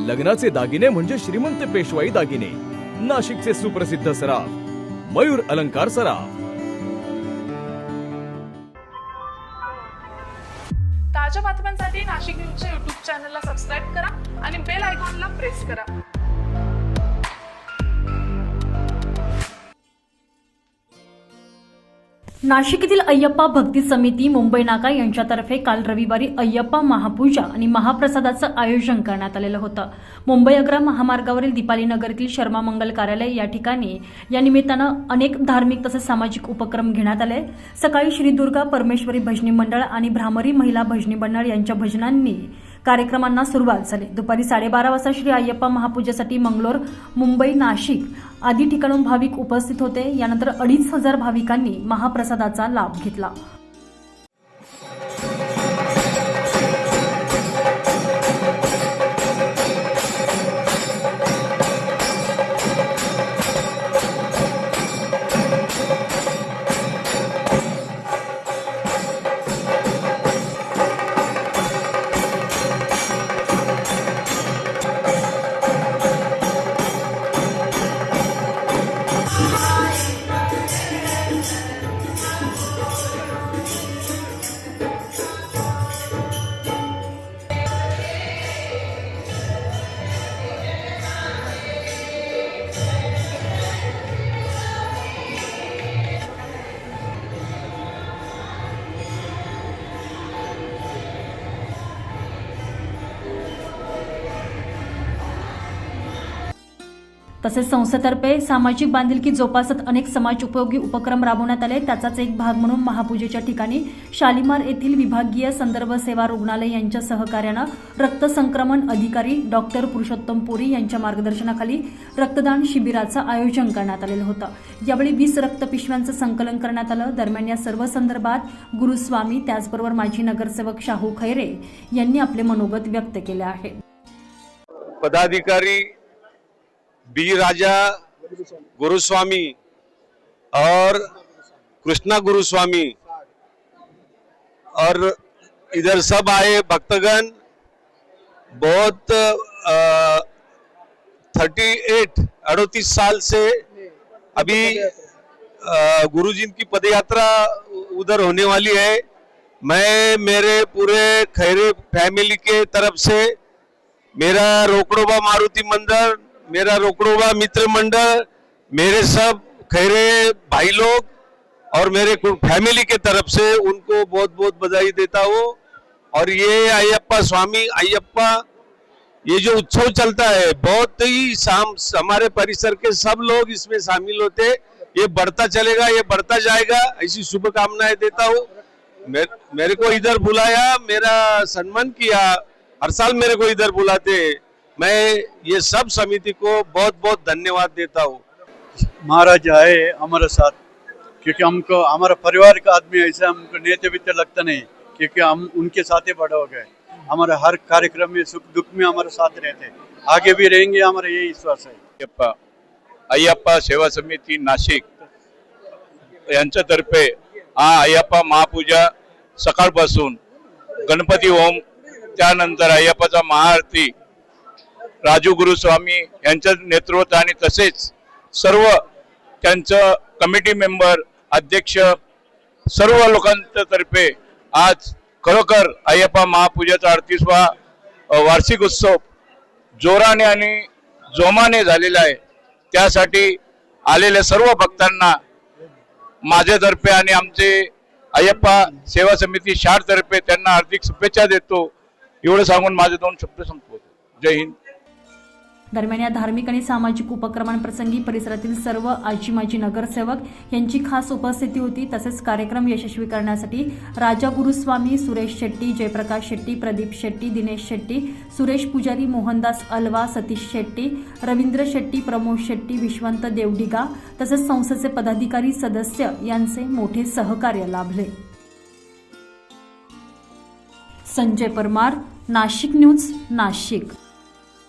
लग्नाचे दागिने म्हणजे श्रीमंत पेशवाई दागिने, नाशिकचे सुप्रसिद्ध सराफ मयूर अलंकार सराफ। ताज्या बातम्यांसाठी नाशिक न्यूजच्या YouTube चॅनलला सबस्क्राईब करा आणि बेल आयकॉनला प्रेस करा। नाशिक अय्यप्पा भक्ती समिती मुंबई नाका यांच्यातर्फे काल रविवारी अय्यप्पा महापूजा आणि महाप्रसादाचं आयोजन करण्यात आलेलं होतं। मुंबई आग्रा महामार्गावरील दीपाली नगरीतील शर्मा मंगल कार्यालय या ठिकाणी या निमित्तानं अनेक धार्मिक तसेच सामाजिक उपक्रम घेण्यात आले। सकाळी श्री दुर्गा परमेश्वरी भजनी मंडळ आणि भ्रामरी महिला भजनी मंडळ यांच्या भजनांनी कार्यक्रमांना सुरुवात झाली। दुपारी 12:30 वाजता श्री अय्यप्पा महापूजेसाठी मंगलोर, मुंबई, नाशिक आदी ठिकाणून भाविक उपस्थित होते। यानंतर 2500 भाविकांनी महाप्रसादाचा लाभ घेतला। तसेच संस्थेतर्फे सामाजिक बांधिलकी जोपासत अनेक समाज उपयोगी उपक्रम राबवण्यात आले। त्याचाच एक भाग म्हणून महापूजेच्या ठिकाणी शालिमार येथील विभागीय संदर्भ सेवा रुग्णालय यांच्या सहकार्यानं रक्त संक्रमण अधिकारी डॉक्टर पुरुषोत्तम पुरी यांच्या मार्गदर्शनाखाली रक्तदान शिबिराचं आयोजन करण्यात आलेलं होतं। यावेळी 20 रक्तपिशव्यांचं संकलन करण्यात आलं। दरम्यान या सर्व संदर्भात गुरुस्वामी त्याचबरोबर माजी नगरसेवक शाहू खैरे यांनी आपले मनोगत व्यक्त केले आहे। पदाधिकारी बी राजा गुरुस्वामी और कृष्णा गुरुस्वामी और इधर सब आए भक्तगण, बहुत 38 साल से अभी गुरुजी की पदयात्रा उधर होने वाली है। मैं मेरे पूरे खैरे फैमिली के तरफ से, मेरा रोकड़ोबा मारुति मंदिर, मेरा रोकड़ोबा मित्र मंडल, मेरे सब खैरे भाई लोग और मेरे फैमिली के तरफ से उनको बहुत बहुत बधाई देता हूँ। और ये अय्यप्पा स्वामी अय्यप्पा ये जो उत्सव चलता है, बहुत ही हमारे परिसर के सब लोग इसमें शामिल होते, ये बढ़ता चलेगा, ये बढ़ता जाएगा, ऐसी शुभकामनाएं देता हूँ। मेरे को इधर बुलाया, मेरा सम्मान किया, हर साल मेरे को इधर बुलाते, मैं ये सब समिति को बहुत बहुत धन्यवाद देता हूँ। महाराज आए हमारे साथ, क्योंकि हमको हमारा परिवार का आदमी ऐसा, हमको नेता भी लगता नहीं, क्योंकि हम उनके साथ ही बड़े हो गए। हमारा हर कार्यक्रम में सुख दुख में हमारे साथ रहते, आगे भी रहेंगे, हमारा यही विश्वास है। अय्यप्पा सेवा समिती नाशिक यांच्यातर्फे हा अय्यप्पा महापूजा सकाळपासून गणपती होम, त्यानंतर अय्यप्पाचा महाआरती राजू गुरुस्वामी यांच्या नेतृत्वाने, तसेच सर्व त्यांचं कमिटी मेंबर, अध्यक्ष, सर्व लोकांच्या तर्फे आज खरोखर अय्यप्पा महापूजेचा 38वा वार्षिक उत्सव जोराने आणि जोमाने झालेला आहे। त्यासाठी आलेल्या सर्व भक्तांना माझ्यातर्फे आणि आमचे अय्यप्पा सेवा समिती शारतर्फे त्यांना हार्दिक शुभेच्छा देतो। एवढं सांगून माझे 2 शब्द संपवतो। जय हिंद। दरम्यान या धार्मिक आणि सामाजिक उपक्रमांप्रसंगी परिसरातील सर्व आजी माजी नगरसेवक यांची खास उपस्थिती होती। तसेच कार्यक्रम यशस्वी करण्यासाठी राजा गुरुस्वामी, सुरेश शेट्टी, जयप्रकाश शेट्टी, प्रदीप शेट्टी, दिनेश शेट्टी, सुरेश पुजारी, मोहनदास अलवा, सतीश शेट्टी, रवींद्र शेट्टी, प्रमोद शेट्टी, विश्वंत देवडिगा तसेच संस्थेचे पदाधिकारी सदस्य यांचे मोठे सहकार्य लाभले। संजय परमार, नाशिक न्यूज, नाशिक।